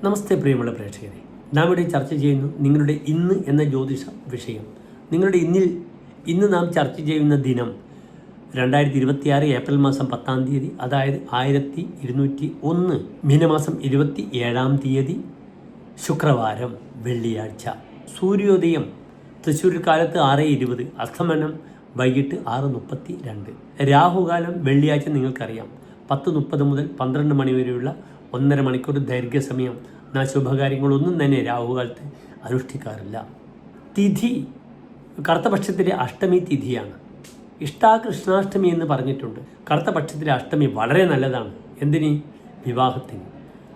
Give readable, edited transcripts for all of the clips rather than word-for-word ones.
നമസ്തേ പ്രിയമുള്ള പ്രേക്ഷകരെ, നാം ഇവിടെ ചർച്ച ചെയ്യുന്നു നിങ്ങളുടെ ഇന്ന് എന്ന ജ്യോതിഷ വിഷയം. നിങ്ങളുടെ ഇന്ന് നാം ചർച്ച ചെയ്യുന്ന ദിനം 2026 ഏപ്രിൽ മാസം 10-ാം തീയതി, അതായത് 1201 മീനമാസം 27-ാം തീയതി ശുക്രവാരം, വെള്ളിയാഴ്ച. സൂര്യോദയം തൃശ്ശൂർ കാലത്ത് 6:20, അസ്തമനം വൈകിട്ട് 6:32. രാഹുകാലം വെള്ളിയാഴ്ച നിങ്ങൾക്കറിയാം, 10:30 മുതൽ 12 മണി വരെയുള്ള 1.5 മണിക്കൂർ ദൈർഘ്യസമയം. ശുഭകാര്യങ്ങളൊന്നും തന്നെ രാഹുകാലത്ത് അനുഷ്ഠിക്കാറില്ല. തിഥി കറുത്തപക്ഷത്തിലെ അഷ്ടമി തിഥിയാണ്. ഇഷ്ടാകൃഷ്ണാഷ്ടമി എന്ന് പറഞ്ഞിട്ടുണ്ട്. കറുത്തപക്ഷത്തിലെ അഷ്ടമി വളരെ നല്ലതാണ്. എന്തിന്? വിവാഹത്തിന്.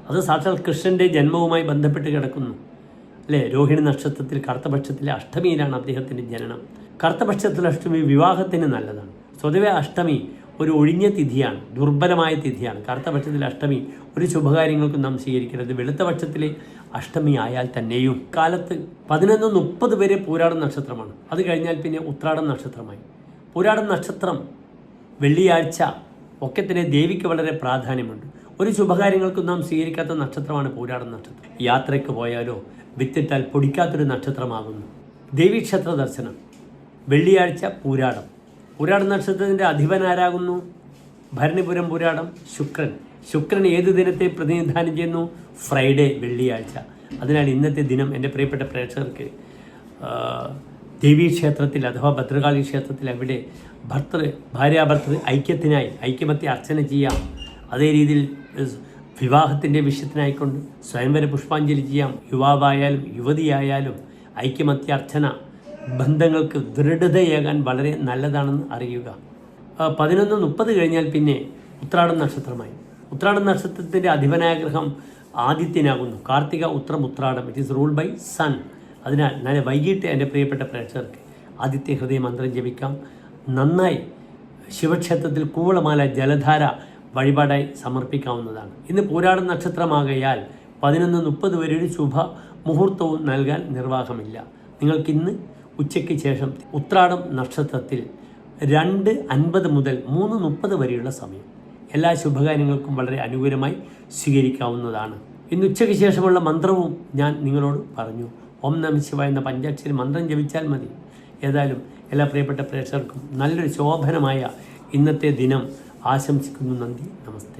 അത് സാക്ഷാൽ കൃഷ്ണൻ്റെ ജന്മവുമായി ബന്ധപ്പെട്ട് കിടക്കുന്നു അല്ലേ? രോഹിണി നക്ഷത്രത്തിൽ കറുത്തപക്ഷത്തിലെ അഷ്ടമിയിലാണ് അദ്ദേഹത്തിൻ്റെ ജനനം. കറുത്തപക്ഷത്തിലെ അഷ്ടമി വിവാഹത്തിന് നല്ലതാണ്. സ്വതവേ അഷ്ടമി ഒരു ഒഴിഞ്ഞ തിഥിയാണ്, ദുർബലമായ തിഥിയാണ്. കറുത്തപക്ഷത്തിലെ അഷ്ടമി ഒരു ശുഭകാര്യങ്ങൾക്കും നാം സ്വീകരിക്കരുത്. വെളുത്ത പക്ഷത്തിലെ അഷ്ടമി ആയാൽ തന്നെയും കാലത്ത് 11:30 വരെ പൂരാടം നക്ഷത്രമാണ്. അത് കഴിഞ്ഞാൽ പിന്നെ ഉത്രാടം നക്ഷത്രമായി. പൂരാടം നക്ഷത്രം വെള്ളിയാഴ്ച ഒക്കെ തന്നെ ദേവിക്ക് വളരെ പ്രാധാന്യമുണ്ട്. ഒരു ശുഭകാര്യങ്ങൾക്കും നാം സ്വീകരിക്കാത്ത നക്ഷത്രമാണ് പൂരാടം നക്ഷത്രം. യാത്രയ്ക്ക് പോയാലോ വിത്തിട്ടാൽ പൊടിക്കാത്തൊരു നക്ഷത്രമാകുന്നു. ദേവീക്ഷേത്ര ദർശനം വെള്ളിയാഴ്ച പൂരാടം. പൂരാടം നക്ഷത്രത്തിൻ്റെ അധിപനാരാകുന്നു? ഭരണിപുരം പൂരാടം ശുക്രൻ ഏത് ദിനത്തെ പ്രതിനിധാനം ചെയ്യുന്നു? ഫ്രൈഡേ, വെള്ളിയാഴ്ച. അതിനാൽ ഇന്നത്തെ ദിനം എൻ്റെ പ്രിയപ്പെട്ട പ്രേക്ഷകർക്ക് ദേവീക്ഷേത്രത്തിൽ അഥവാ ഭദ്രകാളി ക്ഷേത്രത്തിൽ അവിടെ ഭാര്യാഭർത്തൃ ഐക്യത്തിനായി ഐക്യമത്യ അർച്ചന ചെയ്യാം. അതേ രീതിയിൽ വിവാഹത്തിൻ്റെ വിഷയത്തിനായിക്കൊണ്ട് സ്വയംവര പുഷ്പാഞ്ജലി ചെയ്യാം. യുവാവായാലും യുവതിയായാലും ഐക്യമത്യ അർച്ചന ബന്ധങ്ങൾക്ക് ദൃഢതയേകാൻ വളരെ നല്ലതാണെന്ന് അറിയുക. 11:30 കഴിഞ്ഞാൽ പിന്നെ ഉത്രാടം നക്ഷത്രമായി. ഉത്രാടം നക്ഷത്രത്തിൻ്റെ അധിപനായ ഗ്രഹം ആദിത്യനാകുന്നു. Karthika Uthram Uthradam. It is ruled by sun. അതിനാൽ നാളെ വൈകിട്ട് എൻ്റെ പ്രിയപ്പെട്ട പ്രേക്ഷകർക്ക് ആദിത്യ ഹൃദയ മന്ത്രം ജപിക്കാം. നന്നായി ശിവക്ഷേത്രത്തിൽ കൂവളമാല ജലധാര വഴിപാടായി സമർപ്പിക്കാവുന്നതാണ്. ഇന്ന് പൂരാടം നക്ഷത്രമാകയാൽ 11:30 വരെ ഒരു ശുഭ മുഹൂർത്തവും നൽകാൻ നിർവാഹമില്ല. നിങ്ങൾക്കിന്ന് ഉച്ചയ്ക്ക് ശേഷം ഉത്രാടം നക്ഷത്രത്തിൽ 2:50 മുതൽ 3:30 വരെയുള്ള സമയം എല്ലാ ശുഭകാര്യങ്ങൾക്കും വളരെ അനുകൂലമായി സ്വീകരിക്കാവുന്നതാണ്. ഇന്ന് ഉച്ചയ്ക്ക് ശേഷമുള്ള മന്ത്രവും ഞാൻ നിങ്ങളോട് പറഞ്ഞു. ഓം നമഃ ശിവായ എന്ന പഞ്ചാക്ഷരി മന്ത്രം ജപിച്ചാൽ മതി. ഏതായാലും എല്ലാ പ്രിയപ്പെട്ട പ്രേക്ഷകർക്കും നല്ലൊരു ശോഭനമായ ഇന്നത്തെ ദിനം ആശംസിക്കുന്നു. നന്ദി, നമസ്തേ.